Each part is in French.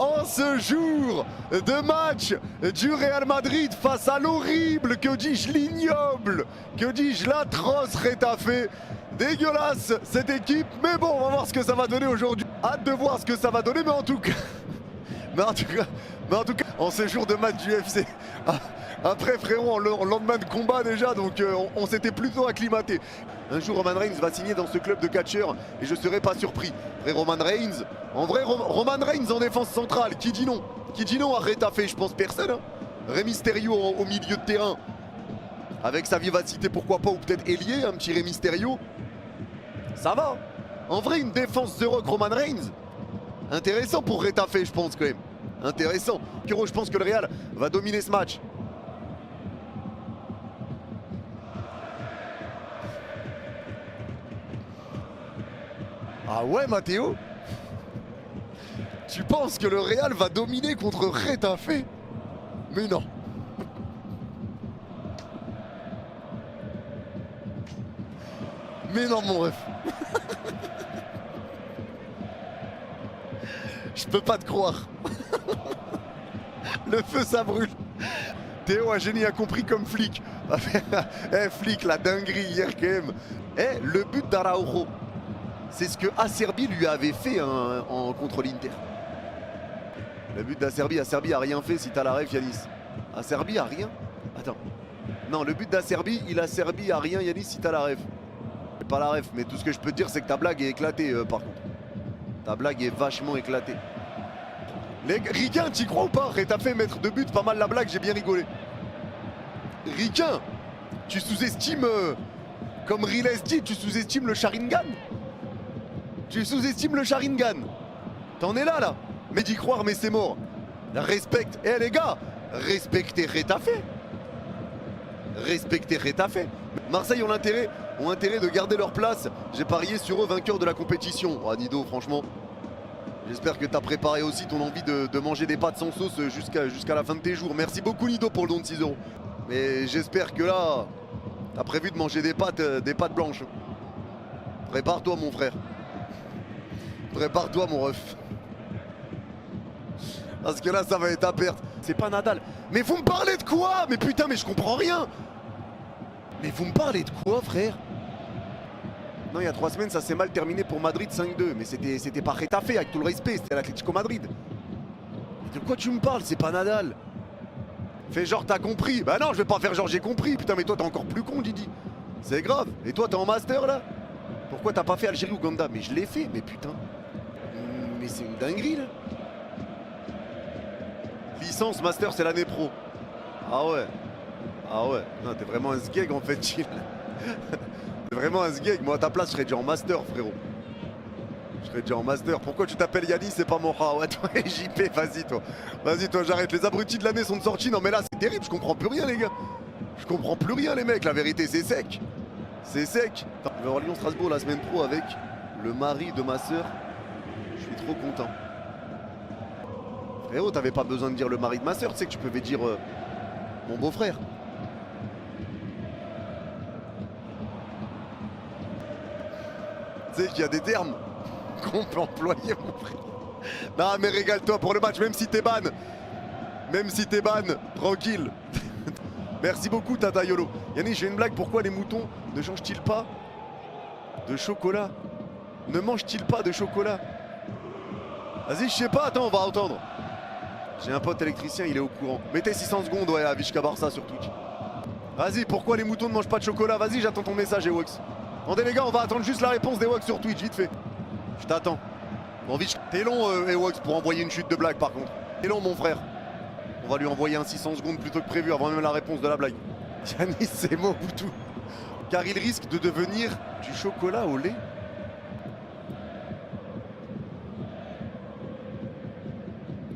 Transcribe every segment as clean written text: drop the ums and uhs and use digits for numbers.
en ce jour de match du Real Madrid face à l'horrible, que dis-je, l'ignoble, que dis-je, l'atroce Getafe. Dégueulasse cette équipe, mais bon, on va voir ce que ça va donner aujourd'hui. Hâte de voir ce que ça va donner, mais en tout cas, en ce jour de match du FC, après frérot, en lendemain de combat déjà, donc on s'était plutôt acclimaté. Un jour Roman Reigns va signer dans ce club de catcheurs et je serais pas surpris. Après Roman Reigns, en vrai Roman Reigns en défense centrale, qui dit non? Qui dit non à Getafe? Je pense personne. Hein. Rey Mysterio au milieu de terrain, avec sa vivacité pourquoi pas, ou peut-être ailier, un petit Rey Mysterio. Ça va. En vrai, une défense The Rock Roman Reigns, intéressant pour Getafe, je pense quand même. Intéressant. Je pense que le Real va dominer ce match. Ah ouais, Matteo? Tu penses que le Real va dominer contre Getafe? Mais non. Mais non, mon ref. Je peux pas te croire. Le feu, ça brûle. Théo, un génie incompris comme flic. Eh, flic, la dinguerie hier quand même. Eh, le but d'Araujo, c'est ce que Acerbi lui avait fait contre l'Inter. Le but d'Acerbi, Acerbi a rien fait si t'as la ref, Yanis. Acerbi a rien. Attends. Non, le but d'Acerbi, il a servi à rien, Yanis, si t'as la ref. C'est pas la ref, mais tout ce que je peux te dire, c'est que ta blague est éclatée par contre. Ta blague est vachement éclatée. Riquin, t'y crois ou pas? T'as fait mettre 2 buts, pas mal la blague, j'ai bien rigolé. Riquin, tu sous-estimes, comme Riles dit, tu sous-estimes le Sharingan. Tu sous-estimes le Sharingan. T'en es là. Mais d'y croire, mais c'est mort. Respecte. Eh les gars, respectez Getafe. Respectez Getafe. Marseille ont intérêt de garder leur place. J'ai parié sur eux vainqueurs de la compétition. Oh, Nido, franchement, j'espère que tu as préparé aussi ton envie de manger des pâtes sans sauce jusqu'à la fin de tes jours. Merci beaucoup Nido pour le don de 6 €. Mais j'espère que là, tu as prévu de manger des pâtes blanches. Prépare-toi mon frère. Prépare-toi mon ref. Parce que là, ça va être à perte. C'est pas Nadal. Mais vous me parlez de quoi? Mais putain, mais je comprends rien. Mais vous me parlez de quoi, frère? Non, il y a 3 semaines, ça s'est mal terminé pour Madrid 5-2. Mais c'était pas Getafe, avec tout le respect. C'était l'Atlético Madrid. De quoi tu me parles? C'est pas Nadal. Fais genre t'as compris. Bah non, je vais pas faire genre j'ai compris. Putain, mais toi, t'es encore plus con, Didi. C'est grave. Et toi, t'es en master, là? Pourquoi t'as pas fait Algérie ou Ouganda? Mais je l'ai fait, mais putain. Mais c'est une dinguerie, là. Licence, master, c'est l'année pro. Ah ouais. Ah ouais. Non, t'es vraiment un sgeg en fait, Gilles. T'es vraiment un sgeg. Moi à ta place, je serais déjà en master, frérot. Je serais déjà en master. Pourquoi tu t'appelles Yannis, c'est pas Moha? Ouais, toi, JP, vas-y, toi. Vas-y, toi, j'arrête. Les abrutis de l'année sont de sortie. Non, mais là, c'est terrible. Je comprends plus rien, les gars. Je comprends plus rien, les mecs. La vérité, c'est sec. C'est sec. Je vais voir Lyon-Strasbourg la semaine pro avec le mari de ma soeur. Je suis trop content. Frérot, t'avais pas besoin de dire le mari de ma soeur, tu sais que tu pouvais dire mon beau-frère. Tu sais qu'il y a des termes qu'on peut employer, mon frère. Non, mais régale-toi pour le match, même si t'es ban. Même si t'es ban, tranquille. Merci beaucoup, Tata Yolo. Yannick, j'ai une blague. Pourquoi les moutons ne changent-ils pas de chocolat? Ne mangent-ils pas de chocolat? Vas-y, je sais pas, attends, on va entendre. J'ai un pote électricien, il est au courant. Mettez 600 secondes, ouais, à Vishka Barça sur Twitch. Vas-y, pourquoi les moutons ne mangent pas de chocolat? Vas-y, j'attends ton message, Ewox. Attendez, les gars, on va attendre juste la réponse d'Ewox sur Twitch, vite fait. Je t'attends. Bon, vite, t'es long, Ewox, pour envoyer une chute de blague, par contre. T'es long, mon frère. On va lui envoyer un 600 secondes plutôt que prévu, avant même la réponse de la blague. Yanis, c'est Mobutu. Car il risque de devenir du chocolat au lait.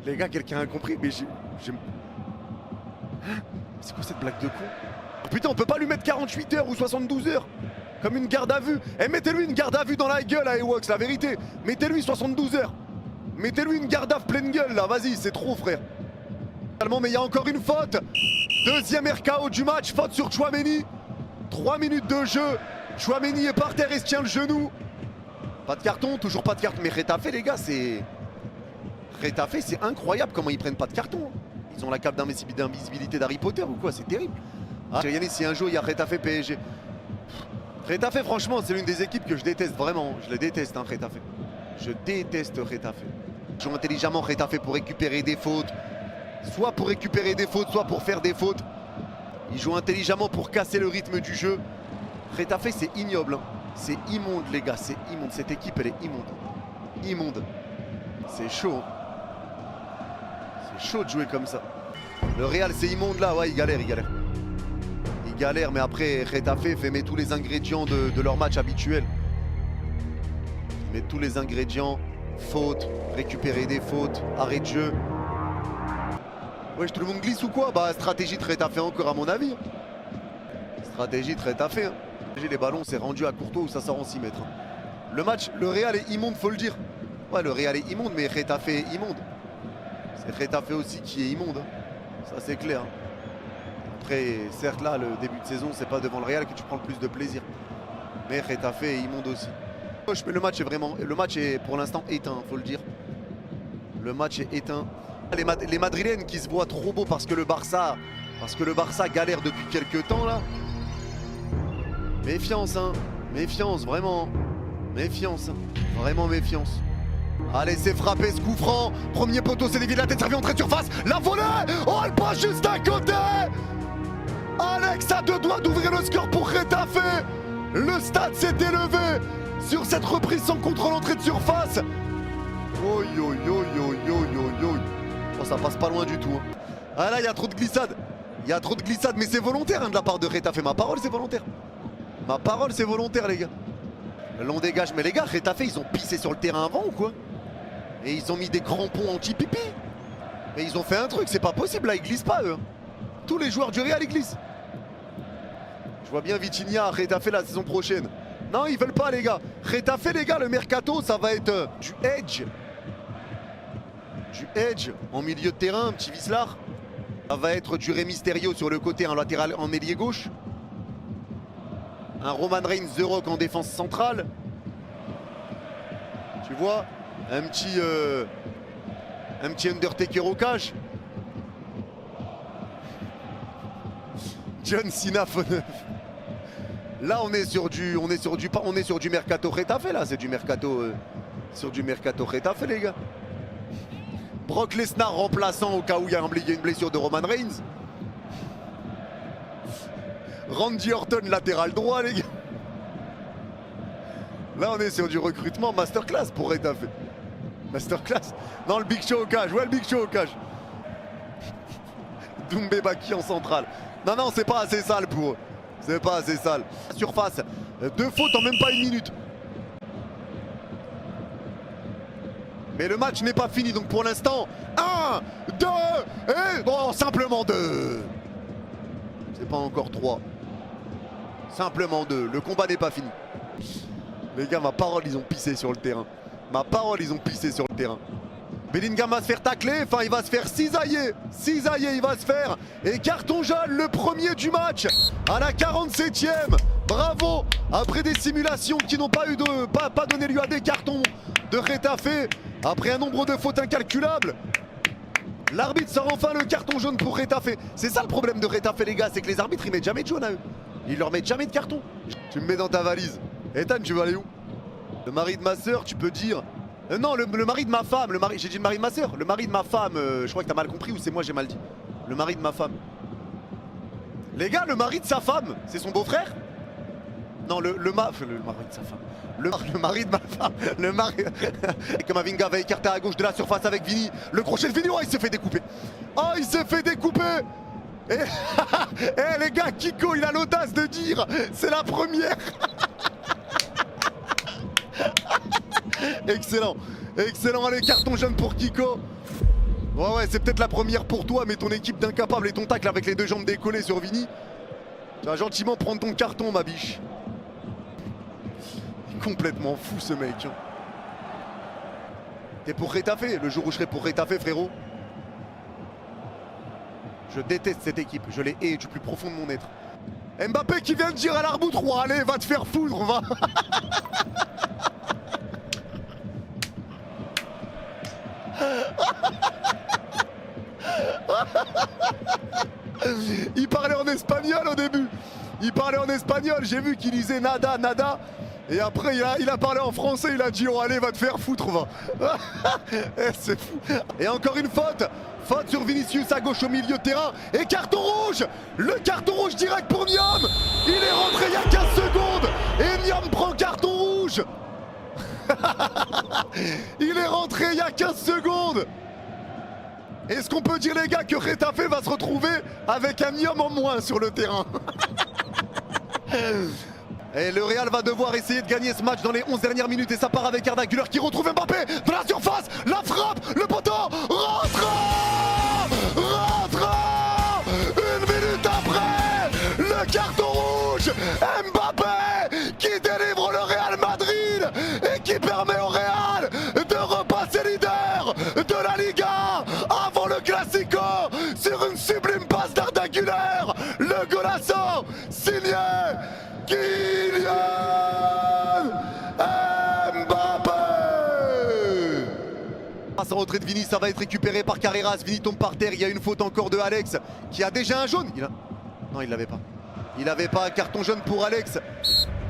Les gars, quelqu'un a compris, mais j'ai... C'est quoi cette blague de con? Oh, putain, on peut pas lui mettre 48 heures ou 72 heures comme une garde à vue. Eh, mettez-lui une garde à vue dans la gueule à Ewox, la vérité. Mettez-lui 72 heures. Mettez-lui une garde à vue pleine gueule, là. Vas-y, c'est trop, frère. Mais il y a encore une faute. Deuxième RKO du match, faute sur Tchouaméni. 3 minutes de jeu. Tchouaméni est par terre et se tient le genou. Pas de carton, toujours pas de carton. Mais Getafe, les gars, c'est... Retafe, c'est incroyable comment ils prennent pas de carton. Ils ont la cape d'invisibilité d'Harry Potter ou quoi, c'est terrible. Ah, Yannis, si un jour il y a Retafe PSG. Retafe, franchement, c'est l'une des équipes que je déteste vraiment. Je les déteste, hein, Retafe. Je déteste Retafe. Ils jouent intelligemment Retafe pour récupérer des fautes. Soit pour récupérer des fautes, soit pour faire des fautes. Ils jouent intelligemment pour casser le rythme du jeu. Retafe, c'est ignoble. Hein. C'est immonde, les gars. C'est immonde. Cette équipe, elle est immonde. Immonde. C'est chaud. C'est chaud de jouer comme ça. Le Real, c'est immonde là. Ouais, il galère, il galère. Il galère, mais après, Retafe met tous les ingrédients de leur match habituel. Ils mettent tous les ingrédients. Faute, récupérer des fautes, arrêt de jeu. Wesh, tout le monde glisse ou quoi? Bah, stratégie de Retafe encore, à mon avis. Stratégie de Retafe. Hein. Les ballons, c'est rendu à Courtois où ça sort en 6 mètres. Le match, le Real est immonde, faut le dire. Ouais, le Real est immonde, mais Retafe est immonde. C'est Retafe aussi qui est immonde. Hein. Ça, c'est clair. Hein. Après, certes, là, le début de saison, c'est pas devant le Real que tu prends le plus de plaisir. Mais Retafe est immonde aussi. Mais le match est vraiment, le match est pour l'instant éteint, faut le dire. Le match est éteint. Les Madrilènes qui se voient trop beaux parce que le Barça galère depuis quelques temps là. Méfiance, hein. Méfiance, vraiment. Méfiance, hein. Vraiment méfiance. Allez, c'est frappé ce coup franc. Premier poteau, c'est dévié de la tête, servi entrée de surface. La volée. Oh, elle passe juste à côté. Alex a 2 doigts d'ouvrir le score pour Retafe. Le stade s'est élevé sur cette reprise sans contrôle entrée de surface. Oh, yo, yo, yo, yo, yo, yo. Oh, ça passe pas loin du tout. Hein. Ah là, il y a trop de glissades. Il y a trop de glissades, mais c'est volontaire hein, de la part de Retafe. Ma parole, c'est volontaire. Ma parole, c'est volontaire, les gars. L'on dégage. Mais les gars, Retafe, ils ont pissé sur le terrain avant ou quoi? Et ils ont mis des crampons anti-pipi. Mais ils ont fait un truc, c'est pas possible, là, ils glissent pas, eux. Tous les joueurs du Real, ils glissent. Je vois bien Vitinha à Retafe la saison prochaine. Non, ils veulent pas, les gars. Retafe, les gars, le mercato, ça va être du edge. Du edge en milieu de terrain, un petit Vislar. Ça va être du Rey Mysterio sur le côté, un latéral en ailier gauche. Un Roman Reigns The Rock en défense centrale. Tu vois, un petit Undertaker au cage. John Cena F9. Là on est sur du mercato Retafe là, c'est du mercato sur du mercato Retafe les gars. Brock Lesnar remplaçant au cas où il y a une blessure de Roman Reigns. Randy Orton latéral droit les gars. Là on est sur du recrutement masterclass pour Retafe. Masterclass. Non, le Big Show au cage, ouais, le Big Show au cage. Doumbé Baki en centrale. Non, non, c'est pas assez sale pour eux. C'est pas assez sale. Surface, 2 fautes en même pas 1 minute. Mais le match n'est pas fini, donc pour l'instant, 1, 2, et bon, simplement 2. C'est pas encore 3. Simplement 2. Le combat n'est pas fini. Les gars, ma parole, ils ont pissé sur le terrain. Ma parole, ils ont pissé sur le terrain. Bellingham va se faire tacler, enfin il va se faire cisailler. Cisailler, il va se faire. Et carton jaune, le premier du match à la 47e. Bravo. Après des simulations qui n'ont pas donné lieu à des cartons de Retafe. Après un nombre de fautes incalculables. L'arbitre sort enfin le carton jaune pour Retafe. C'est ça le problème de Retafe les gars, c'est que les arbitres ils mettent jamais de jaune à eux. Ils leur mettent jamais de carton. Tu me mets dans ta valise. Ethan, tu vas aller où? Le mari de ma soeur, tu peux dire. Non, le mari de ma femme. J'ai dit le mari de ma soeur. Le mari de ma femme. Je crois que t'as mal compris ou c'est moi j'ai mal dit. Le mari de ma femme. Les gars, le mari de sa femme, c'est son beau-frère? Non, le mari de sa femme. Le mari de ma femme. Le mari. Kamavinga va écarter à gauche de la surface avec Vini. Le crochet de Vini. Oh, il s'est fait découper. Oh, il s'est fait découper. Et les gars, Kiko, il a l'audace de dire c'est la première. Excellent, excellent, allez, carton jaune pour Kiko. Ouais, c'est peut-être la première pour toi, mais ton équipe d'incapables et ton tacle avec les 2 jambes décollées sur Vini. Tu vas gentiment prendre ton carton, ma biche. Il est complètement fou ce mec. T'es pour Retafe, le jour où je serai pour Retafe, frérot. Je déteste cette équipe, je les hais du plus profond de mon être. Mbappé qui vient de dire à l'arbitre, oh, allez, va te faire foudre, va. Il parlait en espagnol au début. Il parlait en espagnol, j'ai vu qu'il disait nada, nada. Et après, il a parlé en français, il a dit oh allez, va te faire foutre, va. C'est fou. Et encore une faute. Faute sur Vinicius à gauche au milieu de terrain. Et carton rouge. Le carton rouge direct pour Nyom. Il est rentré il y a 15 secondes. Et Nyom prend carton rouge. Il est rentré il y a 15 secondes. Est-ce qu'on peut dire les gars que Retafe va se retrouver avec un Nyom en moins sur le terrain? Et le Real va devoir essayer de gagner ce match dans les 11 dernières minutes. Et ça part avec Arda Güler qui retrouve Mbappé dans la surface. La frappe, le poteau, rentre. Une minute après, le carton rouge. Mbappé qui délivre le Real Madrid et qui permet au Real de repasser leader de la Liga avant le Classico sur une sublime passe d'Arda Güler. Le golasso signé Kylian Mbappé. Passe en retrait de Vini, ça va être récupéré par Carreras. Vini tombe par terre, il y a une faute encore de Alex qui a déjà un jaune. Non, il l'avait pas. Il n'avait pas un carton jaune pour Alex.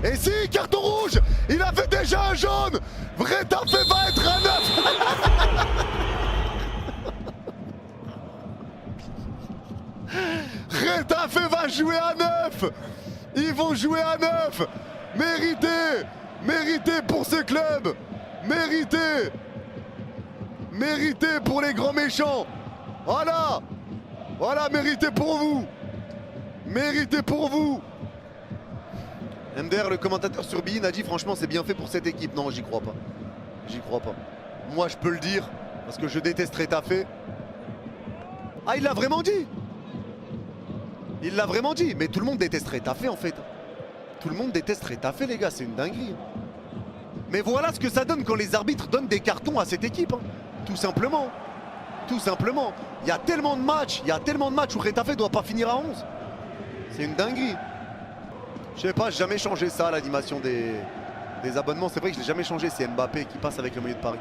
Et si, carton rouge. Il avait déjà un jaune. Retafe va être un 9. Retafe va jouer à 9. Ils vont jouer à 9. Mérité. Mérité pour ce club. Mérité. Mérité pour les grands méchants. Voilà. Voilà, mérité pour vous. Mérité pour vous. MDR, le commentateur sur Bein, a dit franchement c'est bien fait pour cette équipe. Non, j'y crois pas. J'y crois pas. Moi je peux le dire parce que je déteste Retafe. Ah, il l'a vraiment dit. Il l'a vraiment dit. Mais tout le monde déteste Retafe en fait. Tout le monde déteste Retafe les gars, c'est une dinguerie. Mais voilà ce que ça donne quand les arbitres donnent des cartons à cette équipe. Hein. Tout simplement. Tout simplement. Il y a tellement de matchs. Il y a tellement de matchs où Retafe doit pas finir à 11. C'est une dinguerie. Je sais pas, j'ai jamais changé ça, l'animation des abonnements. C'est vrai que je l'ai jamais changé, c'est Mbappé qui passe avec le maillot de Paris.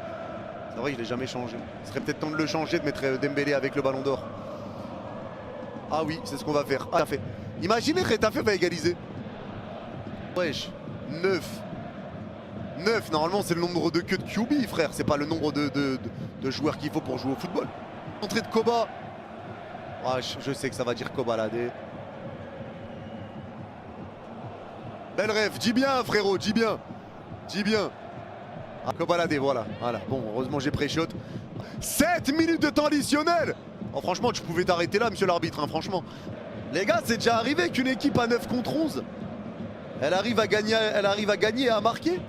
C'est vrai que je l'ai jamais changé. Ce serait peut-être temps de le changer, de mettre Dembélé avec le ballon d'or. Ah oui, c'est ce qu'on va faire. Ah, fait. Imaginez Retafe va égaliser. Wesh, 9. 9, normalement c'est le nombre de queues de QB, frère. C'est pas le nombre de joueurs qu'il faut pour jouer au football. Entrée de Koba. Ah, je sais que ça va dire Koba là. Belle rêve, dis bien frérot, dis bien. Dis bien. Ah, Kobalade, voilà. Bon, heureusement j'ai pré-shot. 7 minutes de temps additionnel. Oh, franchement, tu pouvais t'arrêter là, monsieur l'arbitre, hein, franchement. Les gars, c'est déjà arrivé qu'une équipe à 9 contre 11, elle arrive à gagner et à marquer.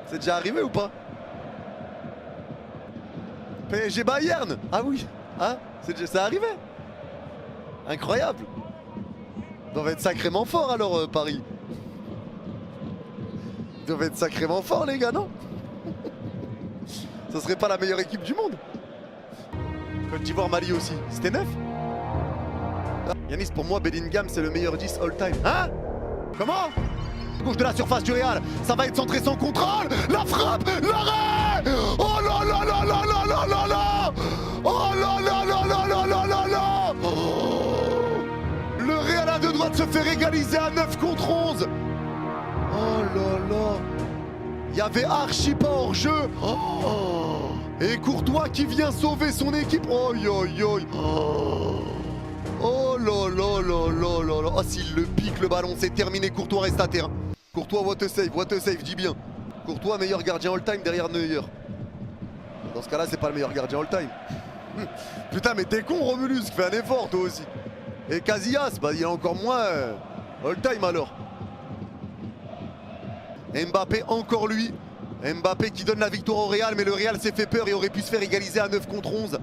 C'est déjà arrivé ou pas? PSG Bayern. Ah oui. Hein, c'est arrivé. Incroyable. Ils doivent être sacrément forts alors Paris. Ils doivent être sacrément forts les gars, non? Ça serait pas la meilleure équipe du monde? Côte d'Ivoire, Mali aussi. C'était 9. Yanis, pour moi Bellingham c'est le meilleur 10 all time. Hein? Comment? Gauche de la surface du Real. Ça va être centré sans contrôle. La frappe, l'arrêt. Oh là là là là là là là là. Oh là là là là là là là là. Le Real a deux doigts de se faire égaliser à 9 contre 11. Oh là là. Il y avait archi pas hors jeu. Oh. Et Courtois qui vient sauver son équipe. Oh yo yo. Oh là là là là là là. Oh, s'il le pique le ballon, c'est terminé. Courtois reste à terre. Courtois, what a save, dis bien. Courtois, meilleur gardien all-time derrière Neuer. Dans ce cas-là, c'est pas le meilleur gardien all-time. Putain, mais t'es con, Romulus, fais un effort, toi aussi. Et Casillas, bah, il est encore moins all-time alors. Mbappé, encore lui. Mbappé qui donne la victoire au Real, mais le Real s'est fait peur et aurait pu se faire égaliser à 9 contre 11.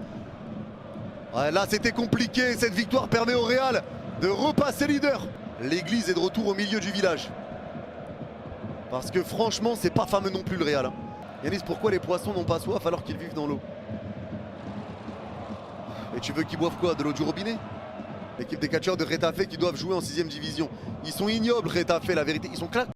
Ouais, là, c'était compliqué. Cette victoire permet au Real de repasser leader. L'église est de retour au milieu du village. Parce que franchement, c'est pas fameux non plus le Real. Hein. Yanis, pourquoi les poissons n'ont pas soif alors qu'ils vivent dans l'eau? Et tu veux qu'ils boivent quoi? De l'eau du robinet? L'équipe des catcheurs de Retafe qui doivent jouer en 6ème division. Ils sont ignobles, Retafe, la vérité. Ils sont classe.